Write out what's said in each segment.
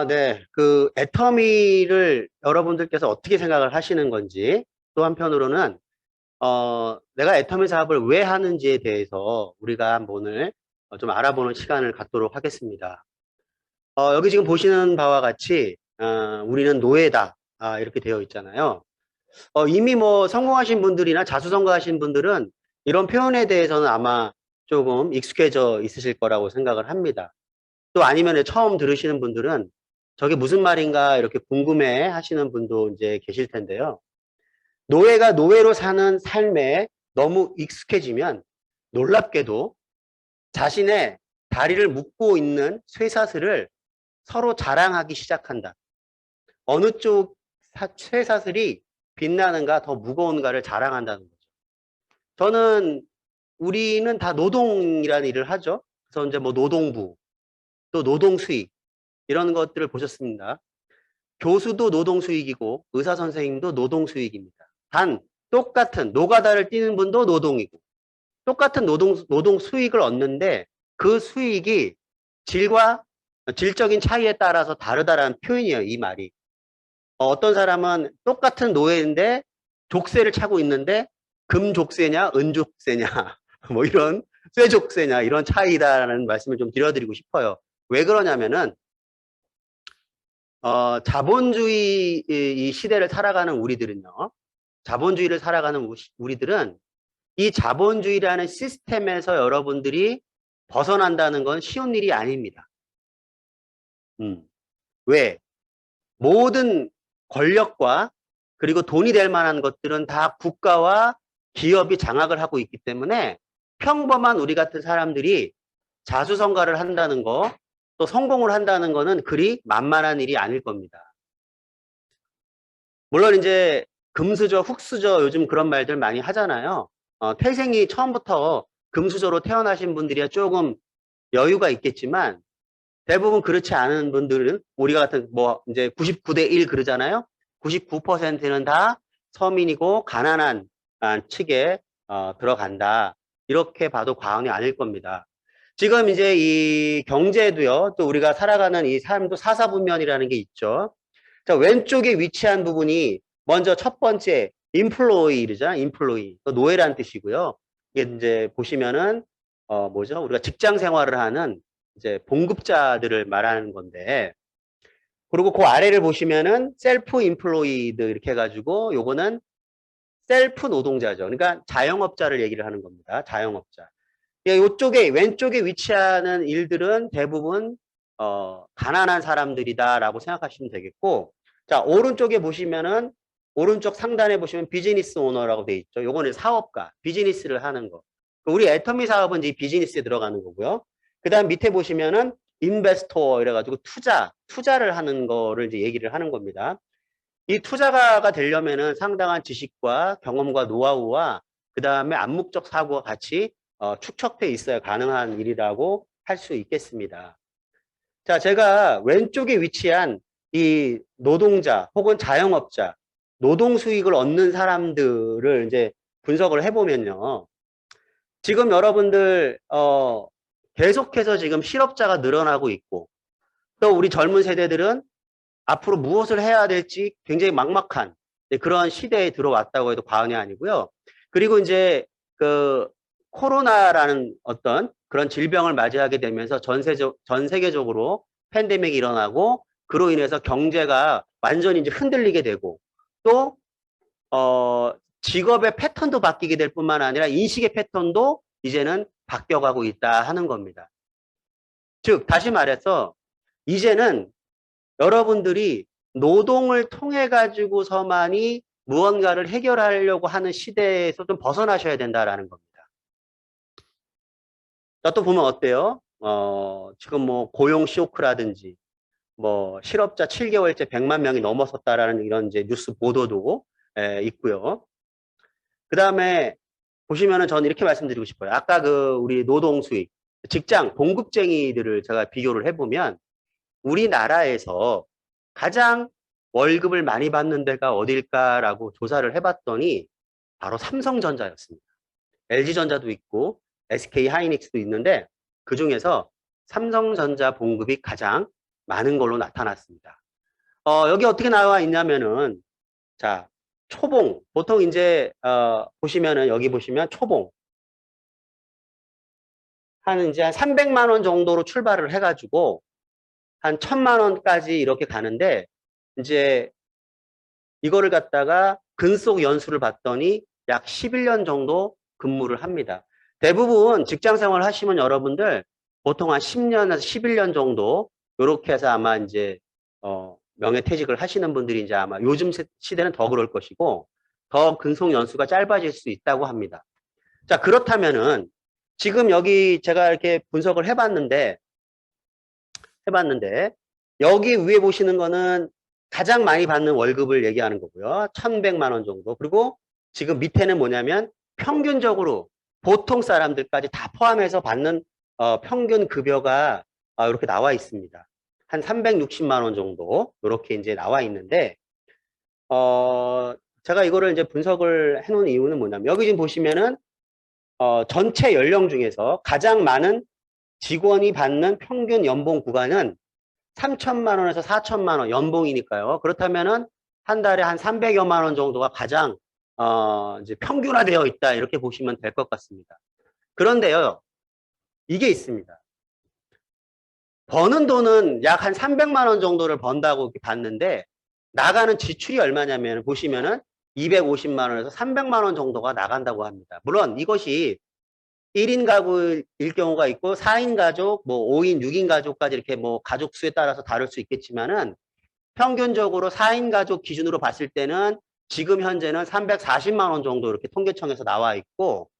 네. 그 애터미를 여러분들께서 어떻게 생각을 하시는 건지, 또 한편으로는 내가 애터미 사업을 왜 하는지에 대해서 우리가 오늘 좀 알아보는 시간을 갖도록 하겠습니다. 여기 지금 보시는 바와 같이 우리는 노예다, 이렇게 되어 있잖아요. 이미 뭐 성공하신 분들이나 자수성가하신 분들은 이런 표현에 대해서는 아마 조금 익숙해져 있으실 거라고 생각을 합니다. 또 아니면 처음 들으시는 분들은 저게 무슨 말인가 이렇게 궁금해 하시는 분도 이제 계실 텐데요. 노예가 노예로 사는 삶에 너무 익숙해지면 놀랍게도 자신의 다리를 묶고 있는 쇠사슬을 서로 자랑하기 시작한다. 어느 쪽 쇠사슬이 빛나는가 더 무거운가를 자랑한다는 거죠. 저는 우리는 다 노동이라는 일을 하죠. 그래서 이제 뭐 노동부, 또 노동수익 이런 것들을 보셨습니다. 교수도 노동수익이고 의사 선생님도 노동수익입니다. 단 똑같은 노가다를 뛰는 분도 노동이고 똑같은 노동 수익을 얻는데 그 수익이 질과 질적인 차이에 따라서 다르다라는 표현이에요. 이 말이. 어떤 사람은 똑같은 노예인데 족쇄를 차고 있는데 금족쇄냐 은족쇄냐 뭐 이런 쇠족쇄냐 이런 차이다라는 말씀을 좀 드려드리고 싶어요. 왜 그러냐면은 자본주의 이 시대를 살아가는 우리들은요. 자본주의를 살아가는 우리들은 이 자본주의라는 시스템에서 여러분들이 벗어난다는 건 쉬운 일이 아닙니다. 왜? 모든 권력과 그리고 돈이 될 만한 것들은 다 국가와 기업이 장악을 하고 있기 때문에 평범한 우리 같은 사람들이 자수성가를 한다는 거, 또 성공을 한다는 거는 그리 만만한 일이 아닐 겁니다. 물론 이제 금수저, 흙수저 요즘 그런 말들 많이 하잖아요. 태생이 처음부터 금수저로 태어나신 분들이야 조금 여유가 있겠지만 대부분 그렇지 않은 분들은 우리가 같은 뭐 이제 99대 1 그러잖아요. 99%는 다 서민이고 가난한 측에 들어간다. 이렇게 봐도 과언이 아닐 겁니다. 지금 이제 이 경제도요. 또 우리가 살아가는 이 삶도 사사분면이라는 게 있죠. 자, 왼쪽에 위치한 부분이 먼저 첫 번째 인플로이잖아. 인플로이. 노예라는 뜻이고요. 이게 이제 보시면은 뭐죠? 우리가 직장 생활을 하는 이제 봉급자들을 말하는 건데, 그리고 그 아래를 보시면은 셀프 인플로이드 이렇게 해가지고 요거는 셀프 노동자죠. 그러니까 자영업자를 얘기를 하는 겁니다. 자영업자. 이쪽에 왼쪽에 위치하는 일들은 대부분 가난한 사람들이다라고 생각하시면 되겠고, 자 오른쪽에 보시면은 오른쪽 상단에 보시면 비즈니스 오너라고 돼 있죠. 요거는 사업가, 비즈니스를 하는 거. 우리 애터미 사업은 이제 비즈니스에 들어가는 거고요. 그다음 밑에 보시면은 인베스터 이래가지고 투자를 하는 거를 이제 얘기를 하는 겁니다. 이 투자가가 되려면은 상당한 지식과 경험과 노하우와 그 다음에 암묵적 사고가 같이 축적돼 있어야 가능한 일이라고 할 수 있겠습니다. 자, 제가 왼쪽에 위치한 이 노동자 혹은 자영업자, 노동 수익을 얻는 사람들을 이제 분석을 해보면요. 지금 여러분들 계속해서 지금 실업자가 늘어나고 있고 또 우리 젊은 세대들은 앞으로 무엇을 해야 될지 굉장히 막막한 그런 시대에 들어왔다고 해도 과언이 아니고요. 그리고 이제 그 코로나라는 어떤 그런 질병을 맞이하게 되면서 전 세계적으로 팬데믹이 일어나고 그로 인해서 경제가 완전히 이제 흔들리게 되고 또 직업의 패턴도 바뀌게 될 뿐만 아니라 인식의 패턴도 이제는 바뀌어가고 있다 하는 겁니다. 즉 다시 말해서 이제는 여러분들이 노동을 통해 가지고서만이 무언가를 해결하려고 하는 시대에서 좀 벗어나셔야 된다라는 겁니다. 자, 또 보면 어때요? 지금 뭐 고용 쇼크라든지 뭐 실업자 7개월째 100만 명이 넘어섰다라는 이런 이제 뉴스 보도도 있고요. 그 다음에 보시면은 저는 이렇게 말씀드리고 싶어요. 아까 그 우리 노동 수익, 직장 봉급쟁이들을 제가 비교를 해보면 우리나라에서 가장 월급을 많이 받는 데가 어딜까라고 조사를 해봤더니 바로 삼성전자였습니다. LG전자도 있고 SK 하이닉스도 있는데 그중에서 삼성전자 봉급이 가장 많은 걸로 나타났습니다. 여기 어떻게 나와 있냐면은, 자, 초봉. 보통 이제, 보시면은, 여기 보시면 초봉. 이제 한 300만 원 정도로 출발을 해가지고, 한 1000만 원까지 이렇게 가는데, 이제, 이거를 갖다가 근속 연수를 봤더니 약 11년 정도 근무를 합니다. 대부분 직장 생활 하시면 여러분들 보통 한 10년에서 11년 정도 이렇게 해서 아마 이제 명예퇴직을 하시는 분들이 이제 아마 요즘 시대는 더 그럴 것이고 더 근속 연수가 짧아질 수 있다고 합니다. 자, 그렇다면은 지금 여기 제가 이렇게 분석을 해봤는데 여기 위에 보시는 거는 가장 많이 받는 월급을 얘기하는 거고요. 1100만 원 정도. 그리고 지금 밑에는 뭐냐면 평균적으로 보통 사람들까지 다 포함해서 받는 평균 급여가 이렇게 나와 있습니다. 한 360만 원 정도 이렇게 이제 나와 있는데 제가 이거를 이제 분석을 해놓은 이유는 뭐냐면 여기 지금 보시면은 전체 연령 중에서 가장 많은 직원이 받는 평균 연봉 구간은 3천만 원에서 4천만 원 연봉이니까요. 그렇다면은 한 달에 한 300여만 원 정도가 가장 이제 평균화되어 있다 이렇게 보시면 될 것 같습니다. 그런데요, 이게 있습니다. 버는 돈은 약 한 300만 원 정도를 번다고 봤는데 나가는 지출이 얼마냐면 보시면은 250만 원에서 300만 원 정도가 나간다고 합니다. 물론 이것이 1인 가구일 경우가 있고 4인 가족, 뭐 5인, 6인 가족까지 이렇게 뭐 가족 수에 따라서 다를 수 있겠지만은 평균적으로 4인 가족 기준으로 봤을 때는 지금 현재는 340만 원 정도 이렇게 통계청에서 나와 있고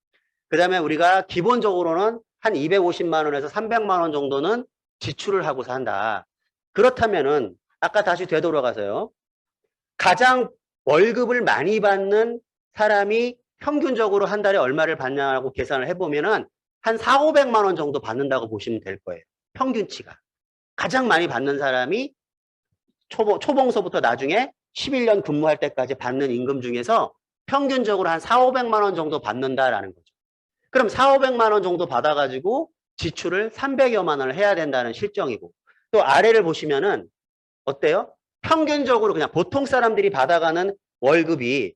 그다음에 우리가 기본적으로는 한 250만 원에서 300만 원 정도는 지출을 하고 산다. 그렇다면은 아까 다시 되돌아가서요. 가장 월급을 많이 받는 사람이 평균적으로 한 달에 얼마를 받냐고 계산을 해보면은 한 4, 500만 원 정도 받는다고 보시면 될 거예요. 평균치가. 가장 많이 받는 사람이 초봉서부터 나중에 11년 근무할 때까지 받는 임금 중에서 평균적으로 한 4, 500만 원 정도 받는다라는 거죠. 그럼 4, 500만 원 정도 받아가지고 지출을 300여만 원을 해야 된다는 실정이고 또 아래를 보시면은 어때요? 평균적으로 그냥 보통 사람들이 받아가는 월급이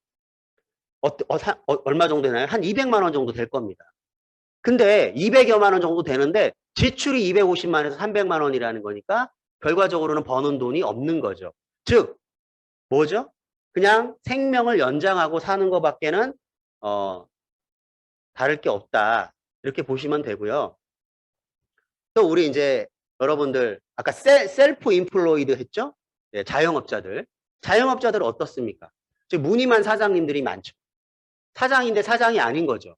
얼마 정도 되나요? 한 200만 원 정도 될 겁니다. 근데 200여만 원 정도 되는데 지출이 250만에서 300만 원이라는 거니까 결과적으로는 버는 돈이 없는 거죠. 즉 뭐죠? 그냥 생명을 연장하고 사는 것밖에는 다를 게 없다. 이렇게 보시면 되고요. 또 우리 이제 여러분들 아까 셀프 인플로이드 했죠? 네, 자영업자들. 자영업자들은 어떻습니까? 즉 무늬만 사장님들이 많죠. 사장인데 사장이 아닌 거죠.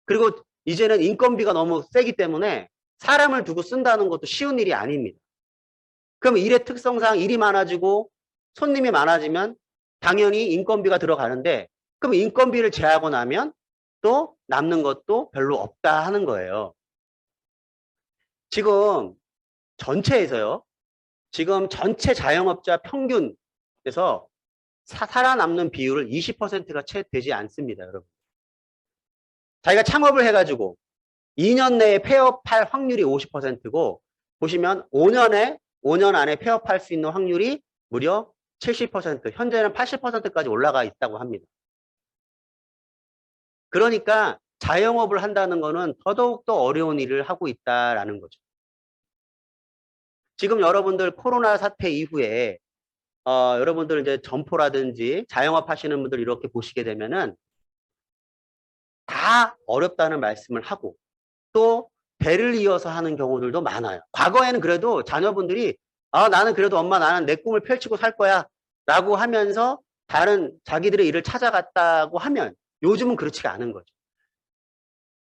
그리고 이제는 인건비가 너무 세기 때문에 사람을 두고 쓴다는 것도 쉬운 일이 아닙니다. 그럼 일의 특성상 일이 많아지고 손님이 많아지면 당연히 인건비가 들어가는데 그럼 인건비를 제하고 나면 또 남는 것도 별로 없다 하는 거예요. 지금 전체에서요. 지금 전체 자영업자 평균에서 살아남는 비율을 20%가 채 되지 않습니다, 여러분. 자기가 창업을 해가지고 2년 내에 폐업할 확률이 50%고 보시면 5년 안에 폐업할 수 있는 확률이 무려 70%, 현재는 80%까지 올라가 있다고 합니다. 그러니까 자영업을 한다는 거는 더더욱더 어려운 일을 하고 있다라는 거죠. 지금 여러분들 코로나 사태 이후에 여러분들 이제 점포라든지 자영업 하시는 분들 이렇게 보시게 되면은 다 어렵다는 말씀을 하고 또 대를 이어서 하는 경우들도 많아요. 과거에는 그래도 자녀분들이 나는 그래도 엄마 나는 내 꿈을 펼치고 살 거야 라고 하면서 다른 자기들의 일을 찾아갔다고 하면 요즘은 그렇지가 않은 거죠.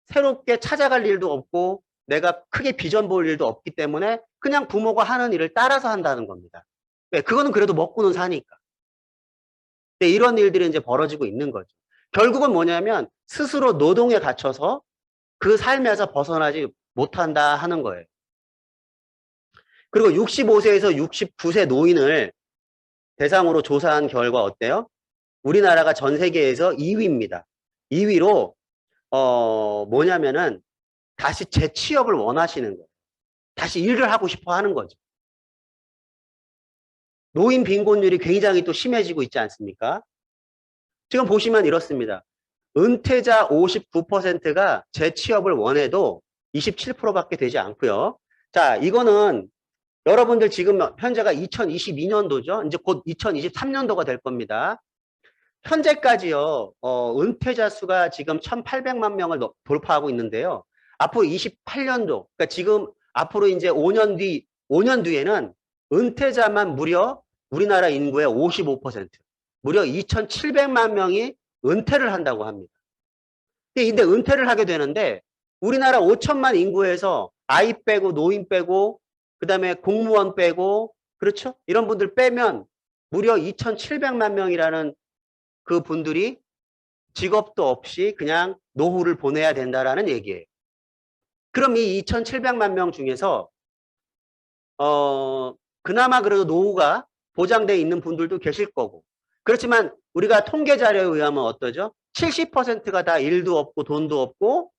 새롭게 찾아갈 일도 없고 내가 크게 비전 볼 일도 없기 때문에 그냥 부모가 하는 일을 따라서 한다는 겁니다. 네, 그거는 그래도 먹고는 사니까. 네, 이런 일들이 이제 벌어지고 있는 거죠. 결국은 뭐냐면 스스로 노동에 갇혀서 그 삶에서 벗어나지 못한다 하는 거예요. 그리고 65세에서 69세 노인을 대상으로 조사한 결과 어때요? 우리나라가 전 세계에서 2위입니다. 2위로 뭐냐면은 다시 재취업을 원하시는 거예요. 다시 일을 하고 싶어 하는 거죠. 노인 빈곤율이 굉장히 또 심해지고 있지 않습니까? 지금 보시면 이렇습니다. 은퇴자 59%가 재취업을 원해도 27%밖에 되지 않고요. 자, 이거는 여러분들 지금 현재가 2022년도죠. 이제 곧 2023년도가 될 겁니다. 현재까지요, 은퇴자 수가 지금 1,800만 명을 돌파하고 있는데요. 앞으로 28년도, 그러니까 지금 앞으로 이제 5년 뒤에는 은퇴자만 무려 우리나라 인구의 55%, 무려 2,700만 명이 은퇴를 한다고 합니다. 근데 은퇴를 하게 되는데 우리나라 5천만 인구에서 아이 빼고 노인 빼고 그다음에 공무원 빼고 그렇죠? 이런 분들 빼면 무려 2,700만 명이라는 그 분들이 직업도 없이 그냥 노후를 보내야 된다라는 얘기예요. 그럼 이 2,700만 명 중에서 그나마 그래도 노후가 보장되어 있는 분들도 계실 거고 그렇지만 우리가 통계 자료에 의하면 어떠죠? 70%가 다 일도 없고 돈도 없고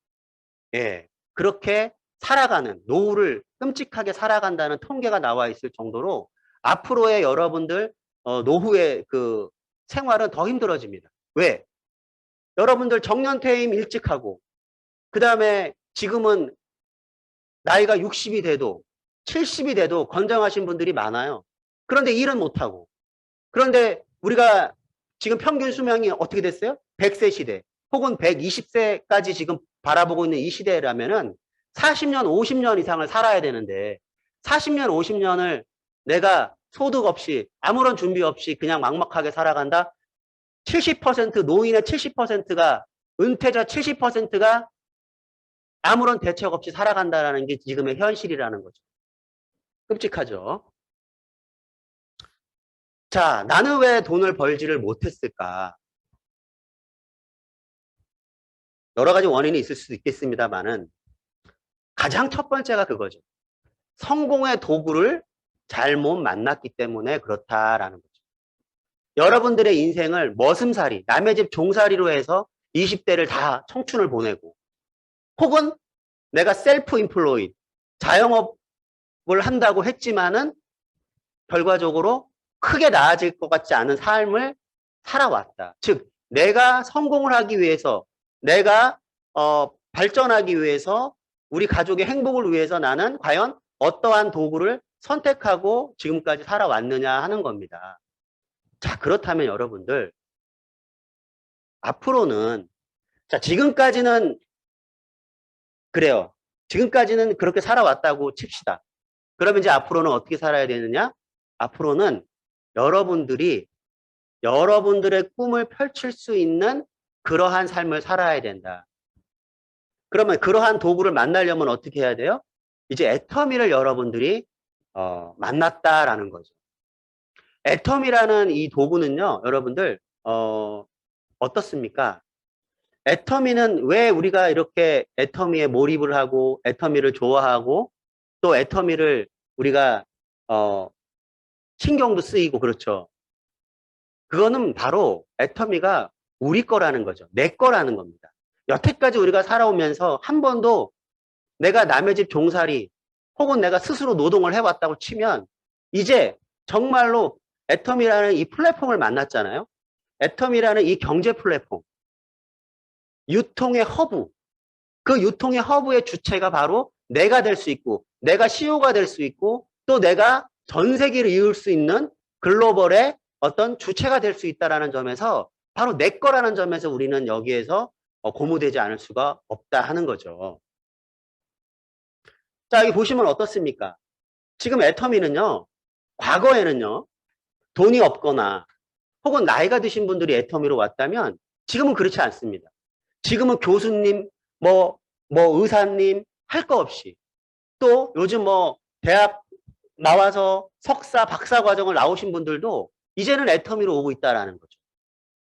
예, 그렇게 살아가는 노후를 끔찍하게 살아간다는 통계가 나와 있을 정도로 앞으로의 여러분들 노후의 그 생활은 더 힘들어집니다. 왜? 여러분들 정년퇴임 일찍 하고 그 다음에 지금은 나이가 60이 돼도 70이 돼도 건장하신 분들이 많아요. 그런데 일은 못하고 그런데 우리가 지금 평균 수명이 어떻게 됐어요? 100세 시대 혹은 120세까지 지금 바라보고 있는 이 시대라면은 40년, 50년 이상을 살아야 되는데 40년, 50년을 내가 소득 없이 아무런 준비 없이 그냥 막막하게 살아간다? 70% 노인의 70%가 은퇴자 70%가 아무런 대책 없이 살아간다라는 게 지금의 현실이라는 거죠. 끔찍하죠. 자, 나는 왜 돈을 벌지를 못했을까? 여러 가지 원인이 있을 수도 있겠습니다만은 가장 첫 번째가 그거죠. 성공의 도구를 잘못 만났기 때문에 그렇다라는 거죠. 여러분들의 인생을 머슴살이, 남의 집 종살이로 해서 20대를 다 청춘을 보내고 혹은 내가 셀프 인플로이드, 자영업을 한다고 했지만은 결과적으로 크게 나아질 것 같지 않은 삶을 살아왔다. 즉, 내가 성공을 하기 위해서, 내가 발전하기 위해서, 우리 가족의 행복을 위해서 나는 과연 어떠한 도구를 선택하고 지금까지 살아왔느냐 하는 겁니다. 자, 그렇다면 여러분들 앞으로는 자, 지금까지는 그래요. 지금까지는 그렇게 살아왔다고 칩시다. 그러면 이제 앞으로는 어떻게 살아야 되느냐? 앞으로는 여러분들이 여러분들의 꿈을 펼칠 수 있는 그러한 삶을 살아야 된다. 그러면 그러한 도구를 만나려면 어떻게 해야 돼요? 이제 애터미를 여러분들이 만났다라는 거죠. 애터미라는 이 도구는요, 여러분들 어떻습니까? 애터미는 왜 우리가 이렇게 애터미에 몰입을 하고 애터미를 좋아하고 또 애터미를 우리가 신경도 쓰이고 그렇죠. 그거는 바로 애터미가 우리 거라는 거죠. 내 거라는 겁니다. 여태까지 우리가 살아오면서 한 번도 내가 남의 집 종살이 혹은 내가 스스로 노동을 해왔다고 치면 이제 정말로 애터미라는 이 플랫폼을 만났잖아요. 애터미라는 이 경제 플랫폼, 유통의 허브, 그 유통의 허브의 주체가 바로 내가 될 수 있고 내가 CEO가 될 수 있고 또 내가 전 세계를 이을 수 있는 글로벌의 어떤 주체가 될 수 있다는 점에서 바로 내 거라는 점에서 우리는 여기에서 고무되지 않을 수가 없다 하는 거죠. 자, 여기 보시면 어떻습니까? 지금 애터미는요, 과거에는요, 돈이 없거나 혹은 나이가 드신 분들이 애터미로 왔다면 지금은 그렇지 않습니다. 지금은 교수님, 뭐 의사님 할 거 없이 또 요즘 뭐 대학 나와서 석사, 박사 과정을 나오신 분들도 이제는 애터미로 오고 있다라는 거죠.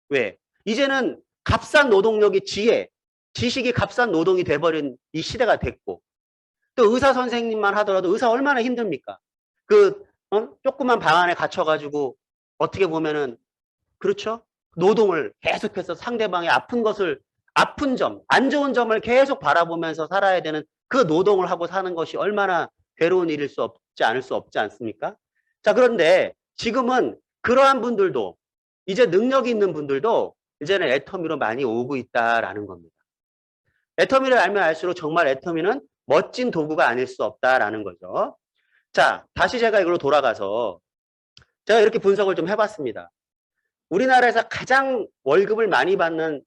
왜? 이제는 값싼 노동력이 지식이 값싼 노동이 돼버린 이 시대가 됐고 또 의사 선생님만 하더라도 의사 얼마나 힘듭니까? 그 조그만 방 안에 갇혀가지고 어떻게 보면은 그렇죠? 노동을 계속해서 상대방의 아픈 점, 안 좋은 점을 계속 바라보면서 살아야 되는 그 노동을 하고 사는 것이 얼마나 괴로운 일일 수 없지 않습니까? 자, 그런데 지금은 그러한 분들도 이제 능력이 있는 분들도 이제는 애터미로 많이 오고 있다라는 겁니다. 애터미를 알면 알수록 정말 애터미는 멋진 도구가 아닐 수 없다라는 거죠. 자, 다시 제가 이걸로 돌아가서 제가 이렇게 분석을 좀 해봤습니다. 우리나라에서 가장 월급을 많이 받는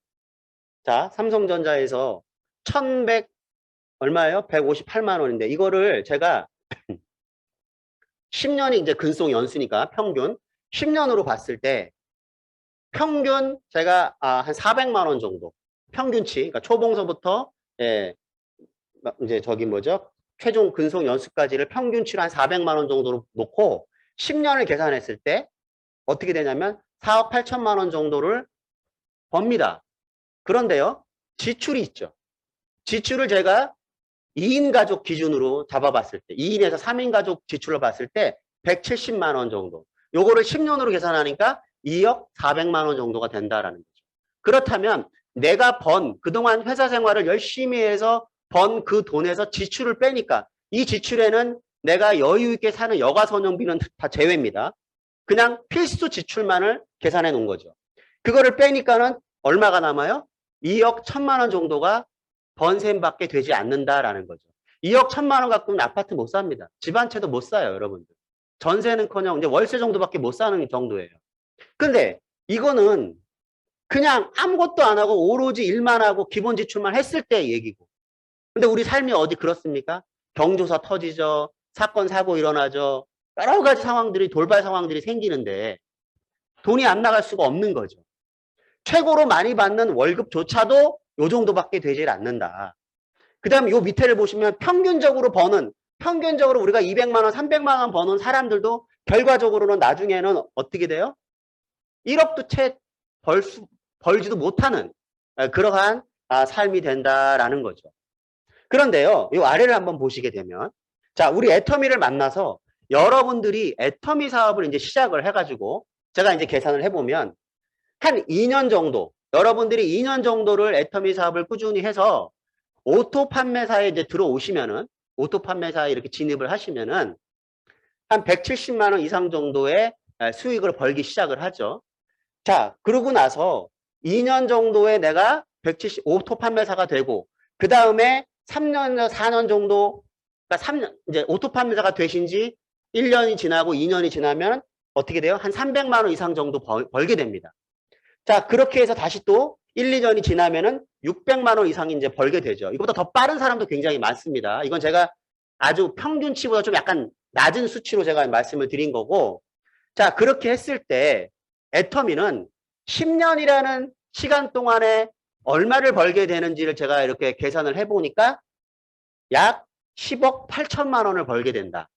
자, 삼성전자에서 1100 얼마예요? 158만 원인데 이거를 제가 10년이 이제 근속 연수니까 평균 10년으로 봤을 때 평균 제가 한 400만 원 정도 평균치 그러니까 초봉서부터 예, 이제 저기 뭐죠? 최종 근속 연수까지를 평균치로 한 400만 원 정도로 놓고 10년을 계산했을 때 어떻게 되냐면 4억 8천만 원 정도를 법니다. 그런데요. 지출이 있죠. 지출을 제가 2인 가족 기준으로 잡아봤을 때 2인에서 3인 가족 지출을 봤을 때 170만 원 정도. 요거를 10년으로 계산하니까 2억 400만 원 정도가 된다라는 거죠. 그렇다면 내가 그동안 회사 생활을 열심히 해서 번 그 돈에서 지출을 빼니까 이 지출에는 내가 여유 있게 사는 여가 선용비는 다 제외입니다. 그냥 필수 지출만을 계산해 놓은 거죠. 그거를 빼니까는 얼마가 남아요? 2억 1천만 원 정도가 번셈밖에 되지 않는다라는 거죠. 2억 1천만 원 갖고는 아파트 못 삽니다. 집 한 채도 못 사요, 여러분들. 전세는커녕 이제 월세 정도밖에 못 사는 정도예요. 근데 이거는 그냥 아무것도 안 하고 오로지 일만 하고 기본 지출만 했을 때 얘기고. 근데 우리 삶이 어디 그렇습니까? 경조사 터지죠. 사건, 사고 일어나죠. 여러 가지 상황들이 돌발 상황들이 생기는데 돈이 안 나갈 수가 없는 거죠. 최고로 많이 받는 월급조차도 요 정도밖에 되질 않는다. 그 다음에 요 밑에를 보시면 평균적으로 우리가 200만 원, 300만 원 버는 사람들도 결과적으로는 나중에는 어떻게 돼요? 1억도 채 벌지도 못하는 그러한 삶이 된다라는 거죠. 그런데요, 이 아래를 한번 보시게 되면, 자, 우리 애터미를 만나서 여러분들이 애터미 사업을 이제 시작을 해가지고, 제가 이제 계산을 해보면, 한 2년 정도, 여러분들이 2년 정도를 애터미 사업을 꾸준히 해서, 오토 판매사에 이제 들어오시면은, 오토 판매사에 이렇게 진입을 하시면은, 한 170만 원 이상 정도의 수익을 벌기 시작을 하죠. 자, 그러고 나서 2년 정도에 내가 170, 오토 판매사가 되고, 그 다음에 3년, 4년 정도, 그러니까 3년, 이제 오토 판매사가 되신 지 1년이 지나고 2년이 지나면 어떻게 돼요? 한 300만 원 이상 정도 벌게 됩니다. 자, 그렇게 해서 다시 또 1, 2년이 지나면은 600만 원 이상 이제 벌게 되죠. 이거보다 더 빠른 사람도 굉장히 많습니다. 이건 제가 아주 평균치보다 좀 약간 낮은 수치로 제가 말씀을 드린 거고, 자, 그렇게 했을 때 애터미는 10년이라는 시간 동안에 얼마를 벌게 되는지를 제가 이렇게 계산을 해보니까 약 10억 8천만 원을 벌게 된다.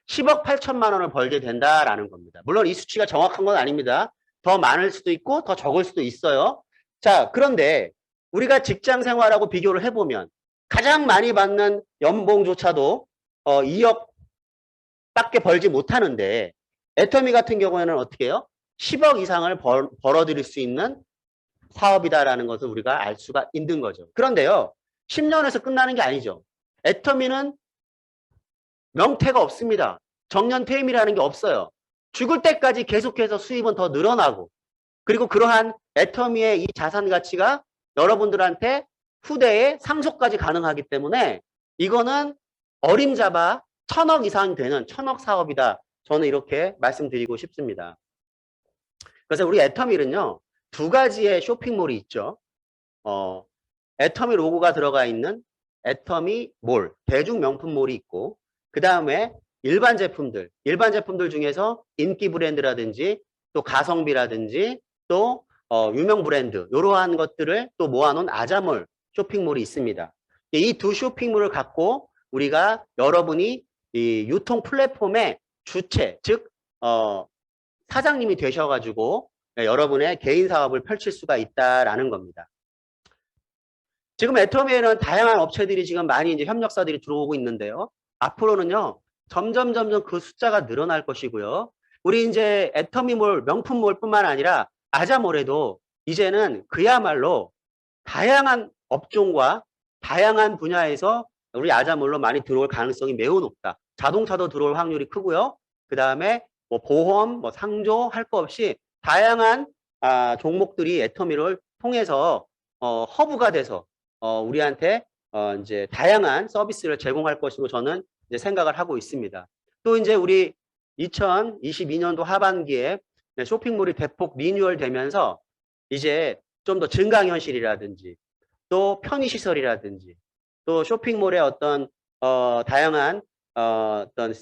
10억 8천만 원을 벌게 된다라는 겁니다. 물론 이 수치가 정확한 건 아닙니다. 더 많을 수도 있고 더 적을 수도 있어요. 자, 그런데 우리가 직장 생활하고 비교를 해보면 가장 많이 받는 연봉조차도 2억 밖에 벌지 못하는데 애터미 같은 경우에는 어떻게 해요? 10억 이상을 벌어들일 수 있는 사업이다라는 것을 우리가 알 수가 있는 거죠. 그런데요, 10년에서 끝나는 게 아니죠. 애터미는 명태가 없습니다. 정년퇴임이라는 게 없어요. 죽을 때까지 계속해서 수입은 더 늘어나고, 그리고 그러한 애터미의 이 자산 가치가 여러분들한테 후대에 상속까지 가능하기 때문에 이거는 어림잡아 1000억 이상 되는 1000억 사업이다. 저는 이렇게 말씀드리고 싶습니다. 그래서 우리 애터미는요, 두 가지의 쇼핑몰이 있죠. 애터미 로고가 들어가 있는 애터미 몰, 대중 명품몰이 있고, 그 다음에 일반 제품들 중에서 인기 브랜드라든지 또 가성비라든지 또 유명 브랜드 이러한 것들을 또 모아놓은 아자몰 쇼핑몰이 있습니다. 이 두 쇼핑몰을 갖고 우리가 여러분이 이 유통 플랫폼의 주체, 즉 사장님이 되셔가지고 여러분의 개인 사업을 펼칠 수가 있다라는 겁니다. 지금 애터미에는 다양한 업체들이 지금 많이 이제 협력사들이 들어오고 있는데요. 앞으로는요, 점점 그 숫자가 늘어날 것이고요. 우리 이제 애터미몰, 명품몰뿐만 아니라 아자몰에도 이제는 그야말로 다양한 업종과 다양한 분야에서 우리 아자몰로 많이 들어올 가능성이 매우 높다. 자동차도 들어올 확률이 크고요. 그 다음에 뭐 보험, 뭐 상조 할 거 없이 다양한 종목들이 애터미를 통해서 허브가 돼서 우리한테 이제 다양한 서비스를 제공할 것으로 저는 이제 생각을 하고 있습니다. 또 이제 우리 2022년도 하반기에 쇼핑몰이 대폭 리뉴얼 되면서 이제 좀 더 증강현실이라든지 또 편의시설이라든지 또 쇼핑몰의 어떤 다양한 어떤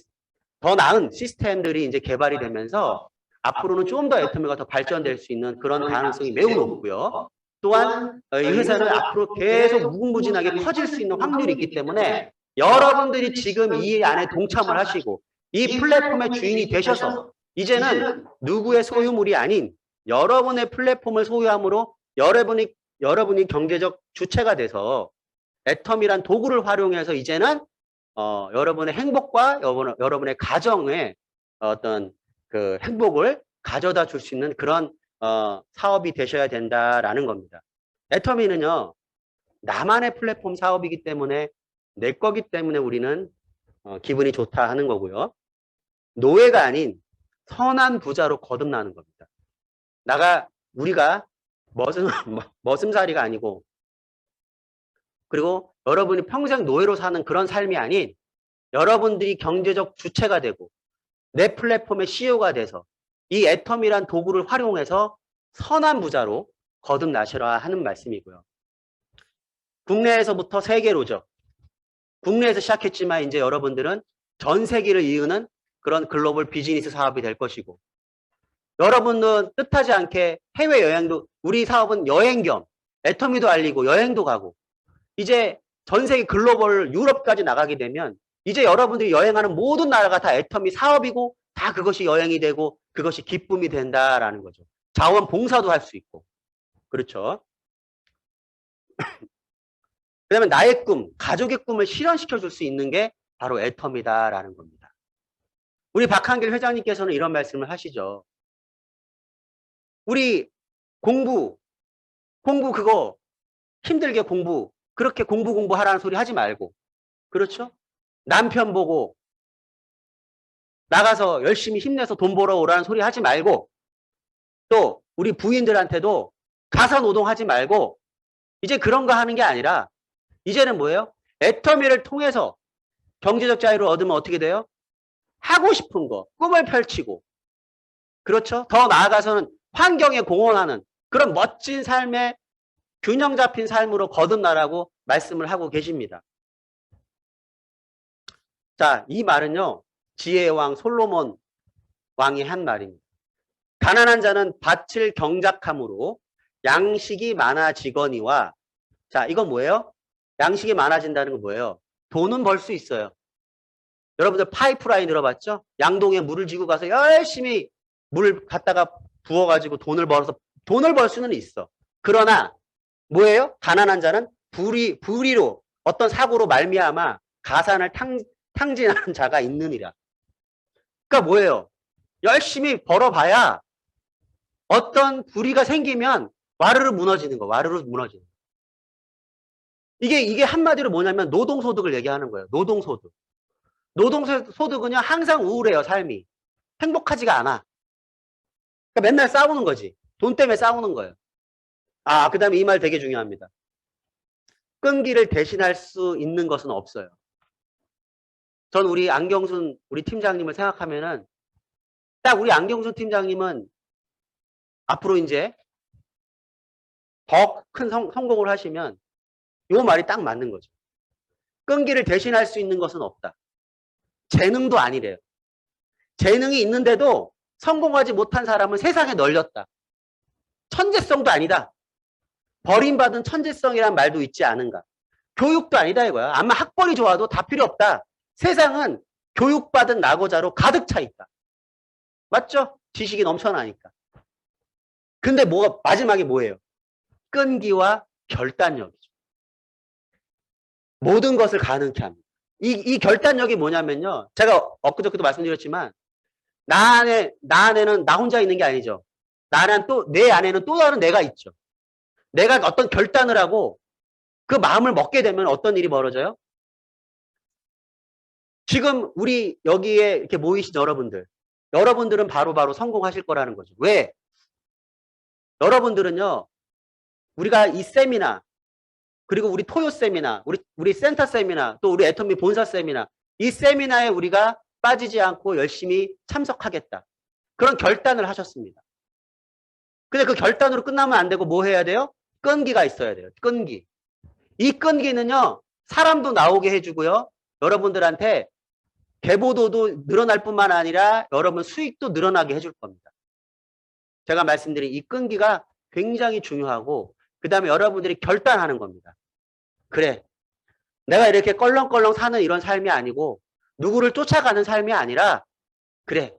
더 나은 시스템들이 이제 개발이 되면서 앞으로는 좀 더 애터미가 더 발전될 수 있는 그런 가능성이 매우 높고요. 또한 이 회사는 앞으로 계속 무궁무진하게 커질 수 있는 확률이 있기 때문에 여러분들이 지금 이 안에 동참을 하시고 이 플랫폼의 주인이 되셔서 이제는 누구의 소유물이 아닌 여러분의 플랫폼을 소유함으로 여러분이 경제적 주체가 돼서 애터미란 도구를 활용해서 이제는 여러분의 행복과 여러분의 가정의 어떤 그 행복을 가져다 줄 수 있는 그런 사업이 되셔야 된다라는 겁니다. 애터미는요, 나만의 플랫폼 사업이기 때문에 내 거기 때문에 우리는 기분이 좋다 하는 거고요. 노예가 아닌 선한 부자로 거듭나는 겁니다. 우리가 머슴살이가 아니고 그리고 여러분이 평생 노예로 사는 그런 삶이 아닌 여러분들이 경제적 주체가 되고 내 플랫폼의 CEO가 돼서 이 애터미란 도구를 활용해서 선한 부자로 거듭나시라 하는 말씀이고요. 국내에서부터 세계로죠. 국내에서 시작했지만 이제 여러분들은 전 세계를 이으는 그런 글로벌 비즈니스 사업이 될 것이고 여러분은 뜻하지 않게 해외여행도 우리 사업은 여행 겸 애터미도 알리고 여행도 가고 이제 전 세계 글로벌 유럽까지 나가게 되면 이제 여러분들이 여행하는 모든 나라가 다 애터미 사업이고 다 그것이 여행이 되고 그것이 기쁨이 된다라는 거죠. 자원봉사도 할 수 있고 그렇죠. 그다음에 나의 꿈, 가족의 꿈을 실현시켜 줄 수 있는 게 바로 애터미다라는 겁니다. 우리 박한길 회장님께서는 이런 말씀을 하시죠. 우리 공부 그거 힘들게 그렇게 공부하라는 소리 하지 말고 그렇죠? 남편 보고 나가서 열심히 힘내서 돈 벌어오라는 소리 하지 말고 또 우리 부인들한테도 가사 노동하지 말고 이제 그런 거 하는 게 아니라 이제는 뭐예요? 애터미를 통해서 경제적 자유를 얻으면 어떻게 돼요? 하고 싶은 거, 꿈을 펼치고 그렇죠? 더 나아가서는 환경에 공헌하는 그런 멋진 삶의 균형 잡힌 삶으로 거듭나라고 말씀을 하고 계십니다. 자, 이 말은요. 지혜의 왕 솔로몬 왕이 한 말입니다. 가난한 자는 밭을 경작함으로 양식이 많아지거니와 자, 이건 뭐예요? 양식이 많아진다는 건 뭐예요? 돈은 벌 수 있어요. 여러분들 파이프라인 들어봤죠? 양동에 물을 쥐고 가서 열심히 물 갖다가 부어가지고 돈을 벌 수는 있어. 그러나 뭐예요? 가난한 자는 불의로 어떤 사고로 말미암아 가산을 탕진하는 자가 있느니라. 그러니까 뭐예요? 열심히 벌어봐야 어떤 불의가 생기면 와르르 무너지는 거, 와르르 무너지는 거. 이게 한마디로 뭐냐면 노동소득을 얘기하는 거예요. 노동소득. 노동소득은요, 항상 우울해요, 삶이. 행복하지가 않아. 그러니까 맨날 싸우는 거지. 돈 때문에 싸우는 거예요. 그 다음에 이 말 되게 중요합니다. 끈기를 대신할 수 있는 것은 없어요. 전 우리 안경순, 우리 팀장님을 생각하면은, 딱 우리 안경순 팀장님은 앞으로 이제 더 큰 성공을 하시면 요 말이 딱 맞는 거죠. 끈기를 대신할 수 있는 것은 없다. 재능도 아니래요. 재능이 있는데도 성공하지 못한 사람은 세상에 널렸다. 천재성도 아니다. 버림받은 천재성이란 말도 있지 않은가. 교육도 아니다 이거야. 아마 학벌이 좋아도 다 필요 없다. 세상은 교육받은 낙오자로 가득 차 있다. 맞죠? 지식이 넘쳐나니까. 근데 마지막에 뭐예요? 끈기와 결단력이죠. 모든 것을 가능케 합니다. 이 결단력이 뭐냐면요. 제가 엊그저께도 말씀드렸지만 나 안에는 나 혼자 있는 게 아니죠. 내 안에는 또 다른 내가 있죠. 내가 어떤 결단을 하고 그 마음을 먹게 되면 어떤 일이 벌어져요? 지금 우리 여기에 이렇게 모이신 여러분들 여러분들은 바로바로 성공하실 거라는 거죠. 왜? 여러분들은요, 우리가 이 세미나, 그리고 우리 토요 세미나, 우리 센터 세미나, 또 우리 애터미 본사 세미나, 이 세미나에 우리가 빠지지 않고 열심히 참석하겠다. 그런 결단을 하셨습니다. 근데 그 결단으로 끝나면 안 되고 뭐 해야 돼요? 끈기가 있어야 돼요. 끈기. 이 끈기는요, 사람도 나오게 해주고요. 여러분들한테 개보도도 늘어날 뿐만 아니라 여러분 수익도 늘어나게 해줄 겁니다. 제가 말씀드린 이 끈기가 굉장히 중요하고, 그 다음에 여러분들이 결단하는 겁니다. 그래, 내가 이렇게 껄렁껄렁 사는 이런 삶이 아니고 누구를 쫓아가는 삶이 아니라, 그래,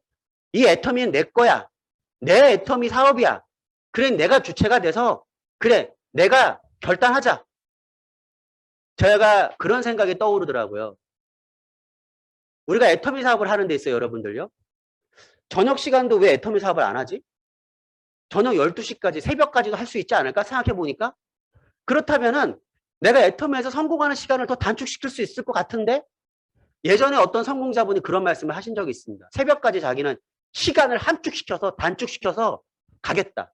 이 애터미는 내 거야. 내 애터미 사업이야. 그래, 내가 주체가 돼서, 그래, 내가 결단하자. 제가 그런 생각이 떠오르더라고요. 우리가 애터미 사업을 하는 데 있어요, 여러분들요. 저녁 시간도 왜 애터미 사업을 안 하지? 저녁 12시까지, 새벽까지도 할 수 있지 않을까 생각해 보니까, 그렇다면은 내가 애터미에서 성공하는 시간을 더 단축시킬 수 있을 것 같은데, 예전에 어떤 성공자분이 그런 말씀을 하신 적이 있습니다. 새벽까지 자기는 시간을 함축시켜서 단축시켜서 가겠다.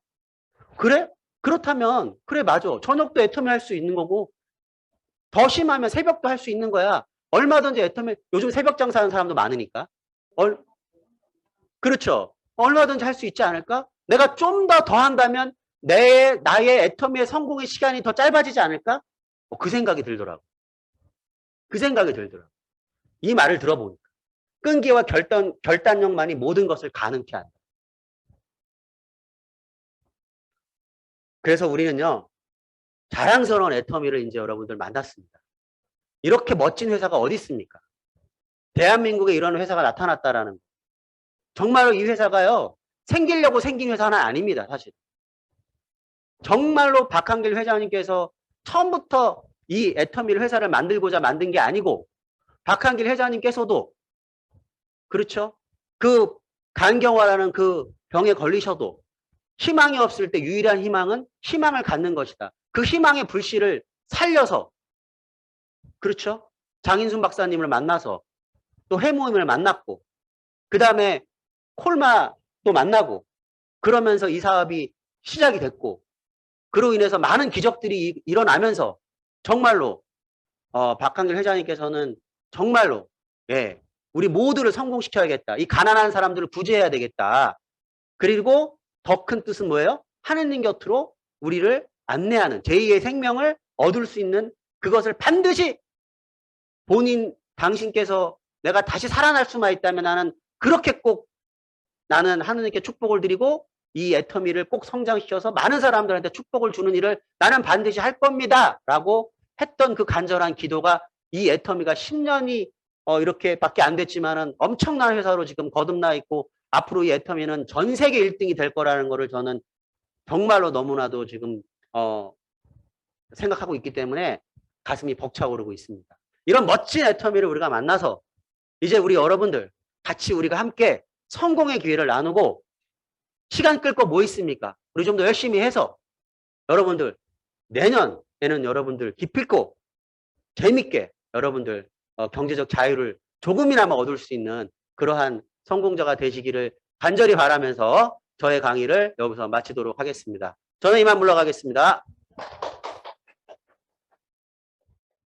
그래? 그렇다면 그래, 맞아. 저녁도 애터미 할 수 있는 거고 더 심하면 새벽도 할 수 있는 거야. 얼마든지 애터미, 요즘 새벽 장사하는 사람도 많으니까. 그렇죠. 얼마든지 할 수 있지 않을까? 내가 좀 더 한다면 나의 애터미의 성공의 시간이 더 짧아지지 않을까? 그 생각이 들더라고. 그 생각이 들더라고. 이 말을 들어보니까. 끈기와 결단력만이 모든 것을 가능케 한다. 그래서 우리는요, 자랑스러운 애터미를 이제 여러분들 만났습니다. 이렇게 멋진 회사가 어디 있습니까? 대한민국에 이런 회사가 나타났다라는 거. 정말로 이 회사가요, 생기려고 생긴 회사는 아닙니다, 사실. 정말로 박한길 회장님께서 처음부터 이 애터미를 회사를 만들고자 만든 게 아니고, 박한길 회장님께서도, 그렇죠? 그 간경화라는 그 병에 걸리셔도 희망이 없을 때 유일한 희망은 희망을 갖는 것이다. 그 희망의 불씨를 살려서, 그렇죠? 장인순 박사님을 만나서 또 해모임을 만났고, 그 다음에 콜마도 만나고, 그러면서 이 사업이 시작이 됐고, 그로 인해서 많은 기적들이 일어나면서 정말로 박한길 회장님께서는 정말로, 예, 우리 모두를 성공시켜야겠다. 이 가난한 사람들을 구제해야 되겠다. 그리고 더 큰 뜻은 뭐예요? 하느님 곁으로 우리를 안내하는, 제2의 생명을 얻을 수 있는, 그것을 반드시 당신께서 내가 다시 살아날 수만 있다면 나는 그렇게 꼭, 나는 하느님께 축복을 드리고 이 애터미를 꼭 성장시켜서 많은 사람들한테 축복을 주는 일을 나는 반드시 할 겁니다. 라고 했던 그 간절한 기도가, 이 애터미가 10년이 이렇게밖에 안 됐지만은 엄청난 회사로 지금 거듭나 있고, 앞으로 이 애터미는 전 세계 1등이 될 거라는 거를 저는 정말로 너무나도 지금 생각하고 있기 때문에 가슴이 벅차오르고 있습니다. 이런 멋진 애터미를 우리가 만나서 이제 우리 여러분들 같이 우리가 함께 성공의 기회를 나누고, 시간 끌 거 뭐 있습니까? 우리 좀 더 열심히 해서 여러분들 내년에는 여러분들 기필코 재밌게 여러분들 경제적 자유를 조금이나마 얻을 수 있는 그러한 성공자가 되시기를 간절히 바라면서 저의 강의를 여기서 마치도록 하겠습니다. 저는 이만 물러가겠습니다.